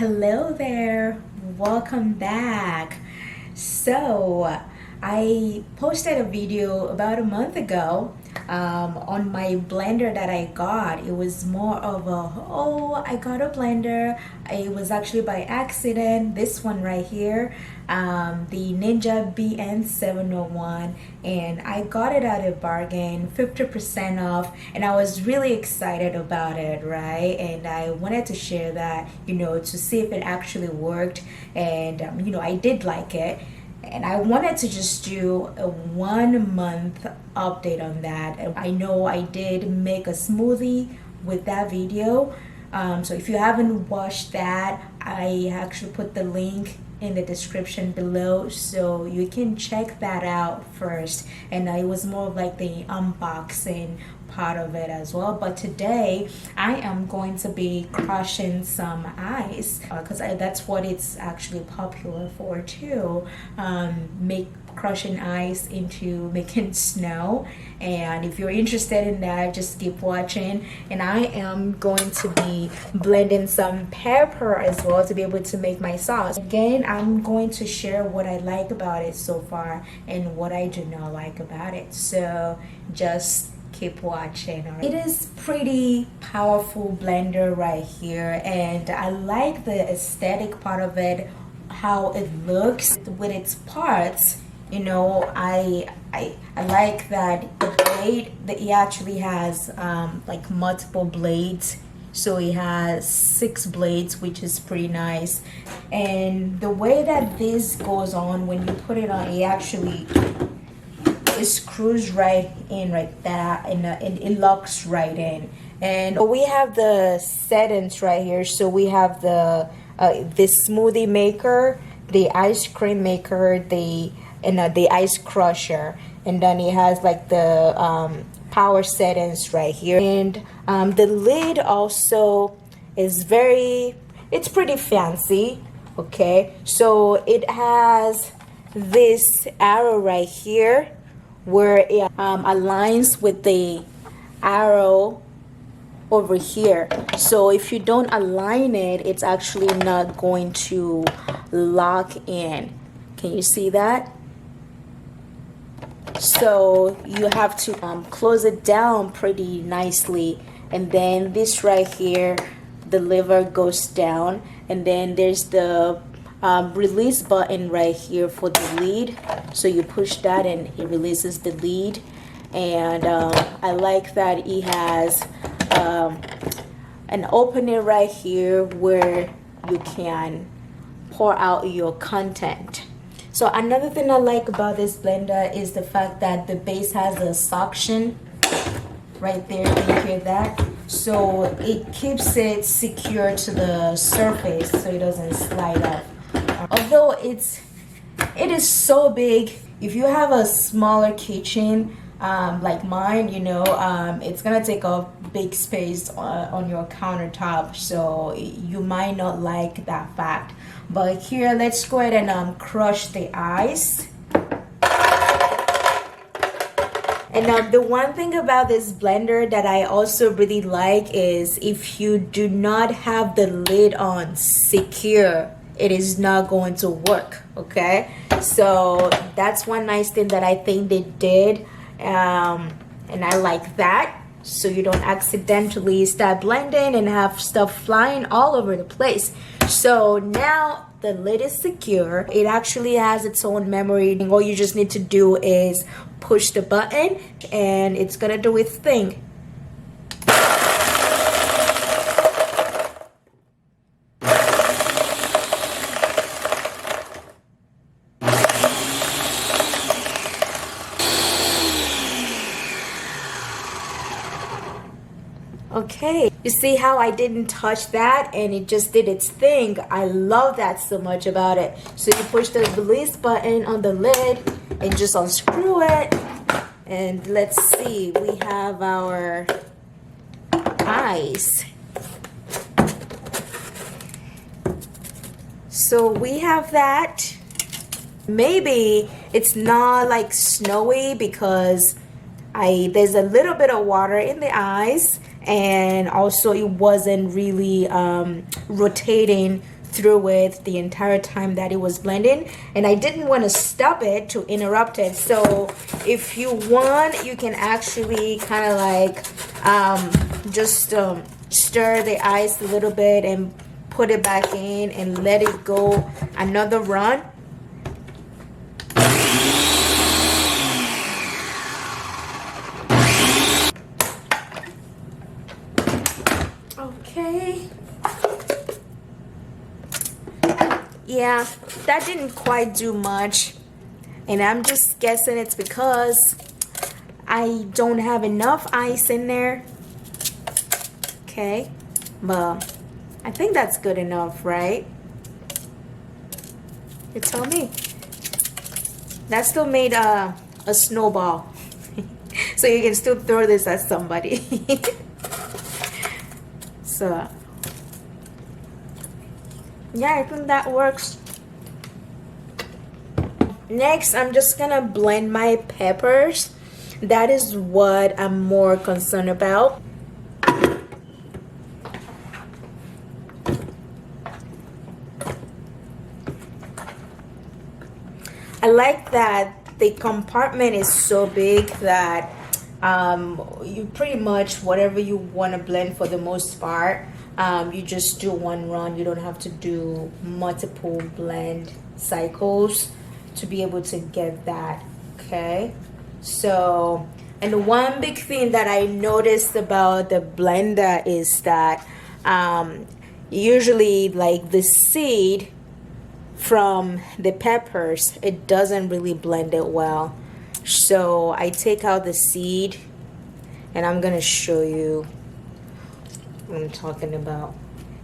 Hello there, welcome back. So I posted a video about a month ago on my blender that I got. It was more of a, oh, I got a blender. It was actually by accident. This one right here, the Ninja BN701, and I got it at a bargain, 50% off, and I was really excited about it, right? And I wanted to share that, to see if it actually worked, and I did like it. And I wanted to just do a 1 month update on that. I know I did make a smoothie with that video. So if you haven't watched that, I actually put the link in the description below, so you can check that out first. And it was more of like the unboxing part of it as well. But today I am going to be crushing some ice because that's what it's actually popular for too. Make crushing ice into making snow, and if you're interested in that, just keep watching. And I am going to be blending some pepper as well to be able to make my sauce. Again, I'm going to share what I like about it so far and what I do not like about it, so just keep watching. It is pretty powerful blender right here, and I like the aesthetic part of it, how it looks with its parts. I like that the blade, that it actually has like multiple blades, so it has 6 blades, which is pretty nice. And the way that this goes on, when you put it on, it screws right in, right there, and it locks right in. And we have the settings right here. So we have the smoothie maker, the ice cream maker, the ice crusher, and then it has like the power settings right here. And the lid also is it's pretty fancy. Okay, so it has this arrow right here where it aligns with the arrow over here. So if you don't align it, it's actually not going to lock in. Can you see that? So you have to close it down pretty nicely. And then this right here, the lever goes down, and then there's the release button right here for the lid. So you push that and it releases the lid. And I like that it has an opening right here where you can pour out your content. So another thing I like about this blender is the fact that the base has a suction right there. Can you hear that? So it keeps it secure to the surface so it doesn't slide off. Although it is so big, if you have a smaller kitchen like mine, it's gonna take up big space on your countertop, so you might not like that fact. But here, let's go ahead and crush the ice. And the one thing about this blender that I also really like is if you do not have the lid on secure, it is not going to work. Okay, so that's one nice thing that I think they did, and I like that, so you don't accidentally start blending and have stuff flying all over the place. So now the lid is secure. It actually has its own memory. All you just need to do is push the button and it's gonna do its thing. Okay, you see how I didn't touch that and it just did its thing? I love that so much about it. So you push the release button on the lid and just unscrew it. And let's see, we have our ice. So we have that. Maybe it's not like snowy because there's a little bit of water in the ice, and also it wasn't really rotating through it the entire time that it was blending, and I didn't want to stop it to interrupt it. So if you want, you can actually kind of like just stir the ice a little bit and put it back in and let it go another run. Okay. Yeah, that didn't quite do much, and I'm just guessing it's because I don't have enough ice in there. Okay, but I think that's good enough, right? You tell me. That still made a snowball. So you can still throw this at somebody. So yeah, I think that works. Next, I'm just gonna blend my peppers. That is what I'm more concerned about. I like that the compartment is so big that you pretty much whatever you want to blend for the most part, you just do one run. You don't have to do multiple blend cycles to be able to get that. Okay, so, and the one big thing that I noticed about the blender is that usually like the seed from the peppers, it doesn't really blend it well. So I take out the seed, and I'm gonna show you what I'm talking about.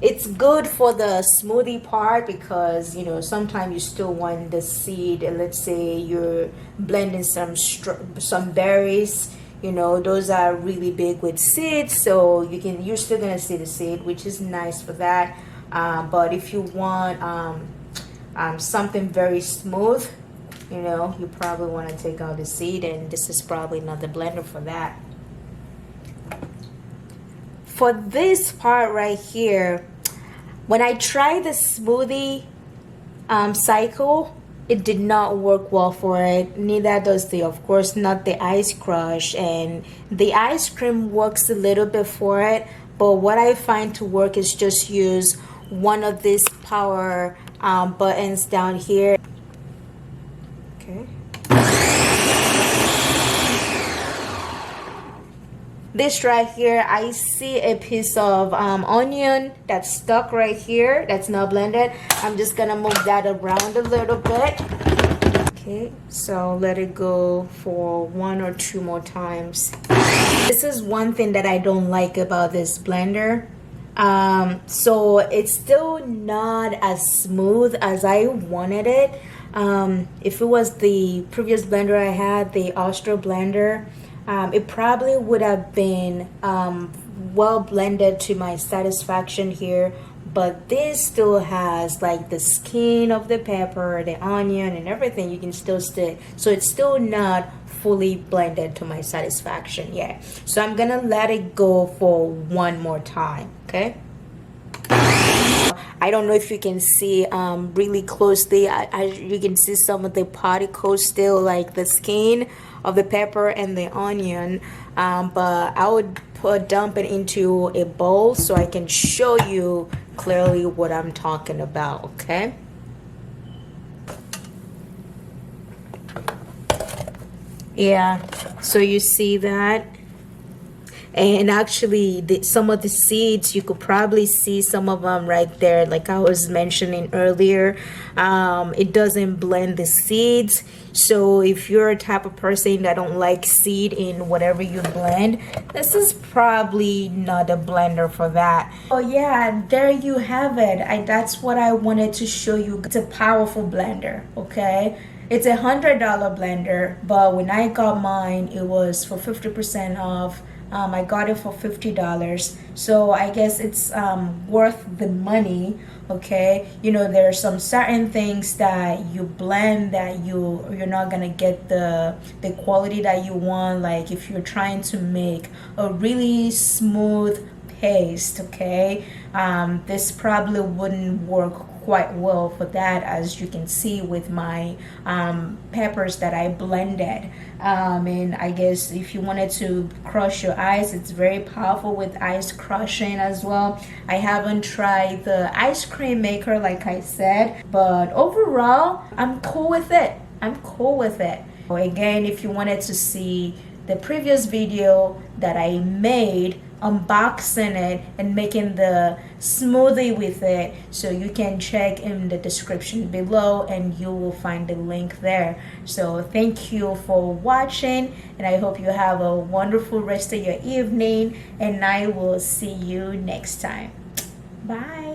It's good for the smoothie part because, you know, sometimes you still want the seed. Let's say you're blending some berries, you know, those are really big with seeds, so you're still gonna see the seed, which is nice for that. But if you want something very smooth, you know, you probably want to take out the seed, and this is probably not the blender for that. For this part right here, when I tried the smoothie cycle, it did not work well for it. Neither does of course, not the ice crush, and the ice cream works a little bit for it, but what I find to work is just use one of these power buttons down here. Okay. This right here, I see a piece of onion that's stuck right here that's not blended. I'm just gonna move that around a little bit. Okay, so let it go for 1 or 2 more times. This is one thing that I don't like about this blender. So it's still not as smooth as I wanted it. If it was the previous blender I had, the Austro blender, it probably would have been well blended to my satisfaction here, but this still has like the skin of the pepper, the onion, and everything. You can still see, so it's still not fully blended to my satisfaction yet. So I'm gonna let it go for 1 more time. Okay, I don't know if you can see really closely. You can see some of the particles still, like the skin of the pepper and the onion, but I would dump it into a bowl so I can show you clearly what I'm talking about. Okay, yeah, so you see that. And actually, some of the seeds, you could probably see some of them right there, like I was mentioning earlier. It doesn't blend the seeds. So if you're a type of person that don't like seed in whatever you blend, this is probably not a blender for that. Oh yeah, there you have it. That's what I wanted to show you. It's a powerful blender, okay? It's $100 blender, but when I got mine, it was for 50% off. I got it for $50, so I guess it's worth the money. Okay, you know, there are some certain things that you blend that you're not gonna get the quality that you want. Like if you're trying to make a really smooth paste, okay, this probably wouldn't work quite well for that, as you can see with my peppers that I blended. And I guess if you wanted to crush your ice, it's very powerful with ice crushing as well. I haven't tried the ice cream maker like I said, but overall I'm cool with it. I'm cool with it. Again, if you wanted to see the previous video that I made unboxing it and making the smoothie with it, so you can check in the description below and you will find the link there. So thank you for watching, and I hope you have a wonderful rest of your evening, and I will see you next time. Bye.